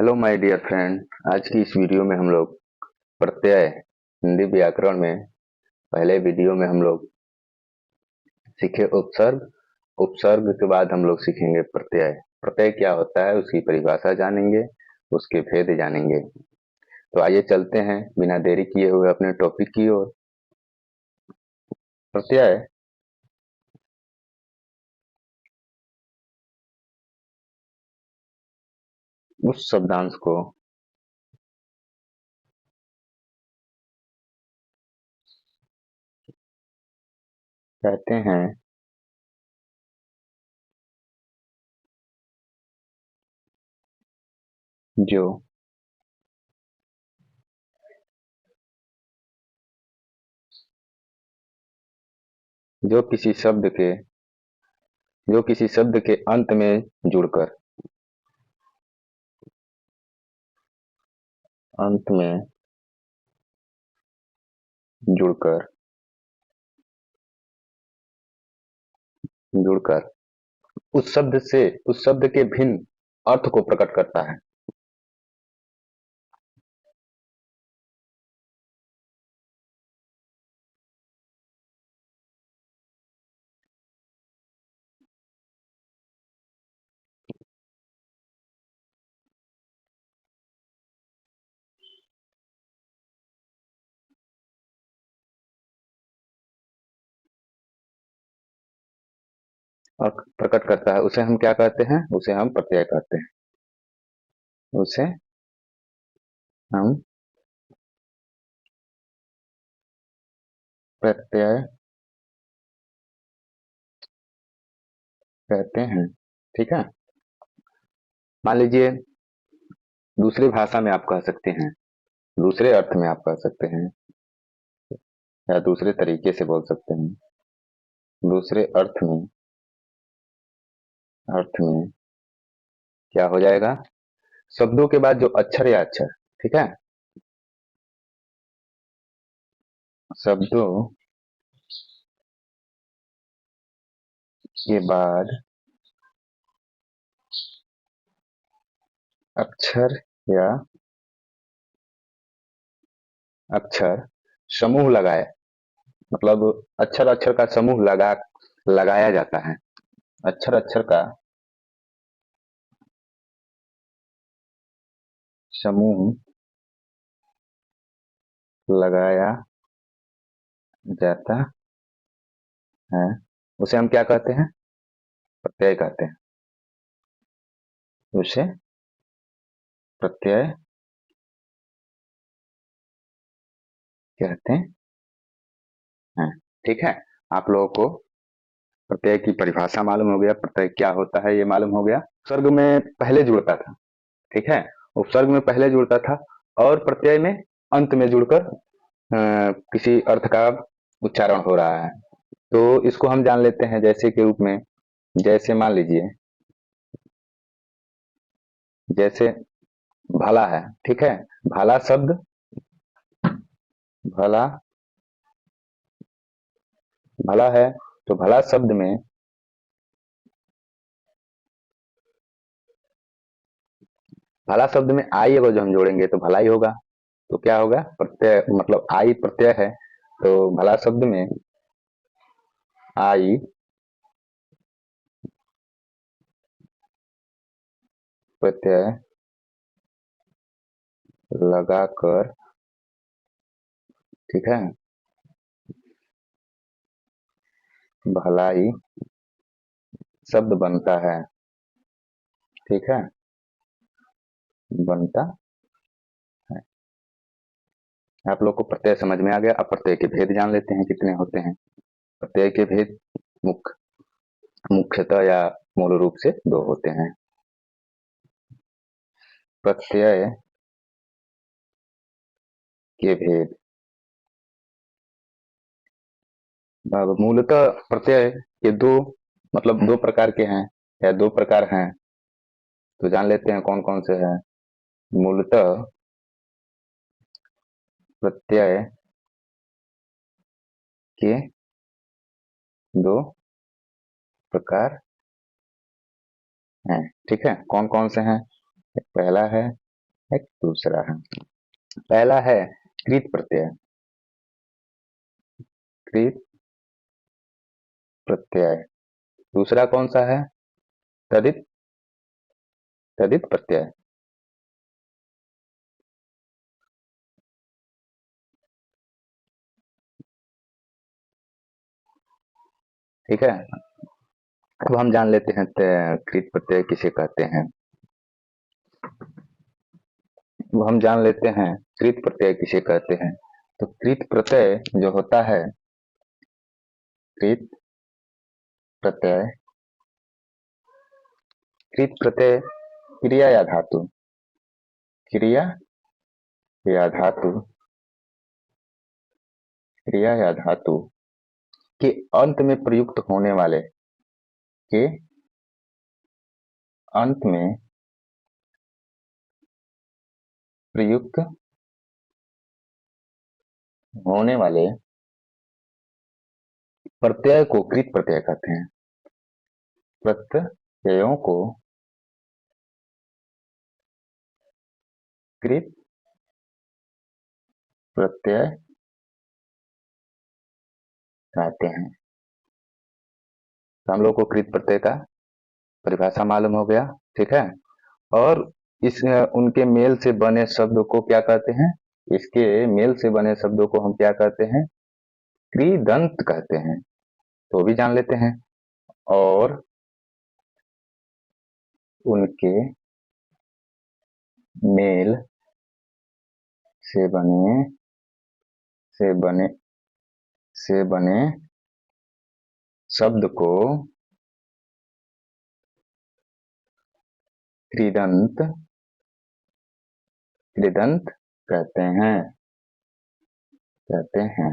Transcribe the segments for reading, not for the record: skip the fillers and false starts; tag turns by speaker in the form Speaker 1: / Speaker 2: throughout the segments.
Speaker 1: Hello my dear friend. आज की इस वीडियो में हम लोग प्रत्यय हिंदी व्याकरण में पहले वीडियो में हम लोग सीखे उपसर्ग। उपसर्ग के बाद हम लोग सीखेंगे प्रत्यय। प्रत्यय क्या होता है उसकी परिभाषा जानेंगे, उसके भेद जानेंगे। तो आइए चलते हैं बिना देरी किए हुए अपने टॉपिक की ओर। प्रत्यय उस शब्दांश को कहते हैं जो जो किसी शब्द के जो किसी शब्द के अंत में जुड़कर अंत में जुड़कर जुड़कर उस शब्द के भिन्न अर्थ को प्रकट करता है। और प्रकट करता है उसे हम क्या कहते हैं? उसे हम प्रत्यय कहते हैं। उसे हम प्रत्यय कहते हैं। ठीक है। मान लीजिए दूसरी भाषा में आप कह सकते हैं, दूसरे अर्थ में आप कह सकते हैं, या दूसरे तरीके से बोल सकते हैं। दूसरे अर्थ में क्या हो जाएगा? शब्दों के बाद जो अक्षर या अक्षर, ठीक है, शब्दों के बाद अक्षर या अक्षर समूह लगाए, मतलब अक्षर अक्षर का समूह लगाया जाता है। अक्षर अक्षर का समूह लगाया जाता है, उसे हम क्या कहते हैं? प्रत्यय कहते हैं। उसे प्रत्यय कहते हैं। ठीक है। आप लोगों को प्रत्यय की परिभाषा मालूम हो गया, प्रत्यय क्या होता है ये मालूम हो गया। उपसर्ग में पहले जुड़ता था, ठीक है, उपसर्ग में पहले जुड़ता था और प्रत्यय में अंत में जुड़कर किसी अर्थ का उच्चारण हो रहा है। तो इसको हम जान लेते हैं जैसे के रूप में। जैसे मान लीजिए, जैसे भला है, ठीक है, भला शब्द, भला भला है, तो भला शब्द में भला शब्द में आई अगर जो हम जोड़ेंगे तो भला ही होगा। तो क्या होगा? प्रत्यय, मतलब आई प्रत्यय है, तो भला शब्द में आई प्रत्यय लगाकर, ठीक है, भलाई शब्द बनता है। ठीक है, बनता है। आप लोग को प्रत्यय समझ में आ गया। अब प्रत्यय के भेद जान लेते हैं कितने होते हैं। प्रत्यय के भेद मुख्यतः या मूल रूप से दो होते हैं। प्रत्यय के भेद, मूलतः प्रत्यय के दो, मतलब दो प्रकार के हैं या दो प्रकार हैं। तो जान लेते हैं कौन कौन से हैं। मूलतः प्रत्यय के दो प्रकार हैं। ठीक है, कौन कौन से हैं? पहला है एक दूसरा है। पहला है कृत प्रत्यय। कृत प्रत्यय। दूसरा कौन सा है? तदित। तदित प्रत्यय। ठीक है। अब हम जान लेते हैं कृत प्रत्यय किसे कहते हैं। अब हम जान लेते हैं कृत प्रत्यय किसे कहते हैं। तो कृत प्रत्यय जो होता है, कृत प्रत्यय, कृत प्रत्यय क्रिया या धातु, क्रिया या धातु, क्रिया या धातु के अंत में प्रयुक्त होने वाले, के अंत में प्रयुक्त होने वाले प्रत्यय को कृत प्रत्यय कहते हैं। प्रत्ययों को कृत प्रत्यय कहते हैं। तो हम लोग को कृत प्रत्यय का परिभाषा मालूम हो गया। ठीक है। और इस उनके मेल से बने शब्द को क्या कहते हैं? इसके मेल से बने शब्दों को हम क्या कहते हैं? कृदंत कहते हैं। तो भी जान लेते हैं। और उनके मेल से बने से बने से बने शब्द को कृदंत कृदंत कहते हैं। कहते हैं।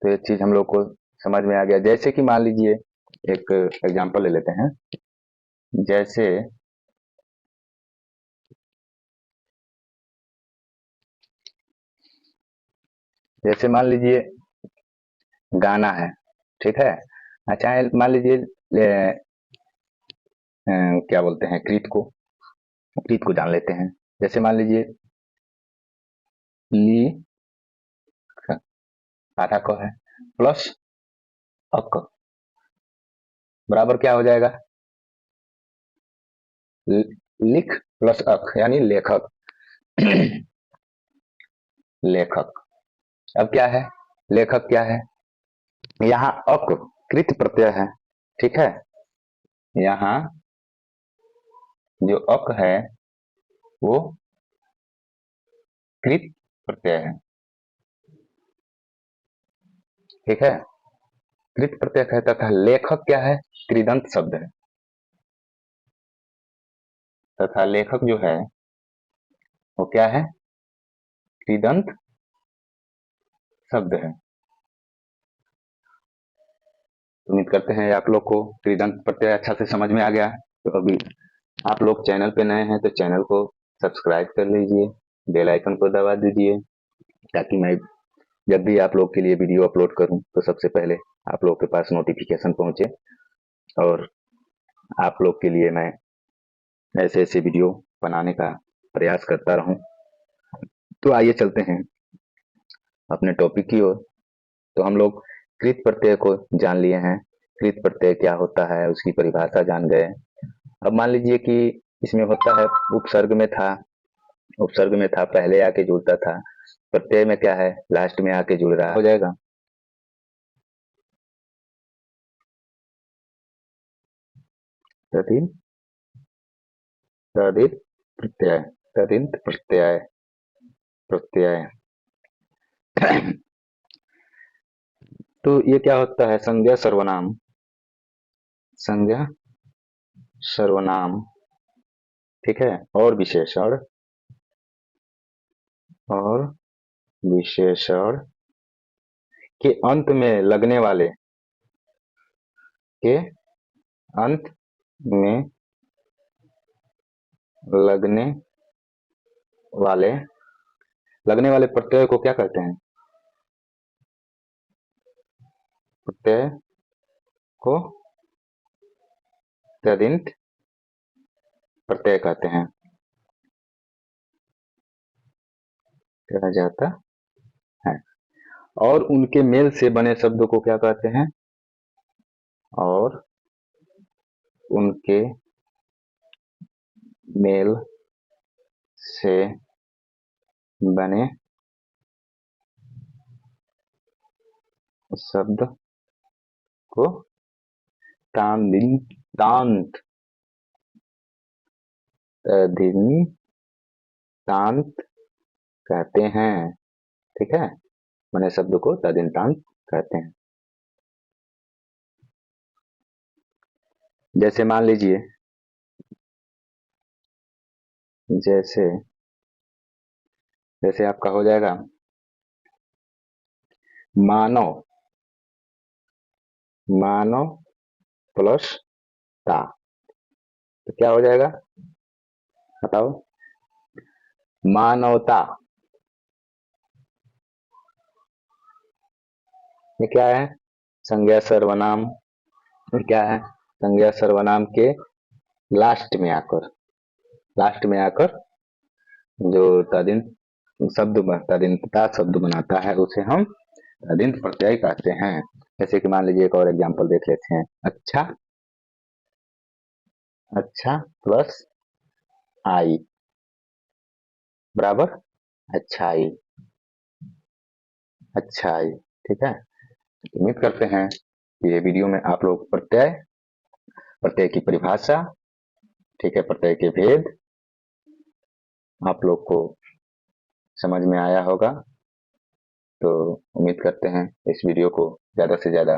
Speaker 1: तो ये चीज हम लोग को समझ में आ गया। जैसे कि मान लीजिए एक एग्जांपल ले लेते हैं। जैसे जैसे मान लीजिए गाना है। ठीक है। अच्छा, मान लीजिए क्या बोलते हैं, कृत को जान लेते हैं। जैसे मान लीजिए ली, आधा क है, प्लस अक, बराबर क्या हो जाएगा? लिख प्लस अक यानी लेखक। लेखक। अब क्या है? लेखक क्या है? यहाँ अक कृत प्रत्यय है। ठीक है। यहाँ जो अक है वो कृत प्रत्यय है। ठीक है। कृत प्रत्यय है तथा लेखक क्या है? कृदंत शब्द है। तथा लेखक जो है वो क्या है? कृदंत शब्द है। उम्मीद करते हैं आप लोग को कृदंत प्रत्यय अच्छा से समझ में आ गया। तो अभी आप लोग चैनल पे नए हैं तो चैनल को सब्सक्राइब कर लीजिए, बेल आइकन को दबा दीजिए, ताकि मैं जब भी आप लोग के लिए वीडियो अपलोड करूं तो सबसे पहले आप लोग के पास नोटिफिकेशन पहुंचे। और आप लोग के लिए मैं ऐसे ऐसे वीडियो बनाने का प्रयास करता रहूं। तो आइए चलते हैं अपने टॉपिक की ओर। तो हम लोग कृत प्रत्यय को जान लिए हैं। कृत प्रत्यय क्या होता है उसकी परिभाषा जान गए। अब मान लीजिए कि इसमें होता है उपसर्ग में था, उपसर्ग में था पहले आके जुड़ता था, प्रत्यय में क्या है लास्ट में आके जुड़ रहा हो जाएगा। तदित तदित प्रत्यय। तदित प्रत्यय। प्रत्यय। तो ये क्या होता है? संज्ञा सर्वनाम। संज्ञा सर्वनाम। ठीक है। और विशेषण। और विशेषण के अंत में लगने वाले, के अंत में लगने वाले लगने वाले प्रत्यय को क्या कहते हैं? प्रत्यय को तदित प्रत्यय कहते हैं। कहा जाता है। और उनके मेल से बने शब्दों को क्या कहते हैं? और उनके मेल से बने शब्द को तांत तांत कहते हैं। ठीक है, बने शब्द को तदिनतांत कहते हैं। जैसे मान लीजिए, जैसे जैसे आपका हो जाएगा मानव, मानव प्लस ता, तो क्या हो जाएगा बताओ? मानवता। ये क्या है? संज्ञा सर्वनाम। ये क्या है? संज्ञा सर्वनाम के लास्ट में आकर, लास्ट में आकर जो तदिन तदिनता शब्द बनाता है उसे हम तदिंत प्रत्यय कहते हैं। जैसे कि मान लीजिए एक और एग्जांपल देख लेते हैं। अच्छा, अच्छा प्लस आई बराबर अच्छाई, अच्छाई। ठीक है, उम्मीद करते हैं कि ये वीडियो में आप लोग प्रत्यय, प्रत्यय की परिभाषा, ठीक है, प्रत्यय के भेद आप लोग को समझ में आया होगा। तो उम्मीद करते हैं इस वीडियो को ज्यादा से ज्यादा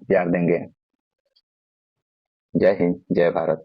Speaker 1: प्यार देंगे। जय हिंद, जय भारत।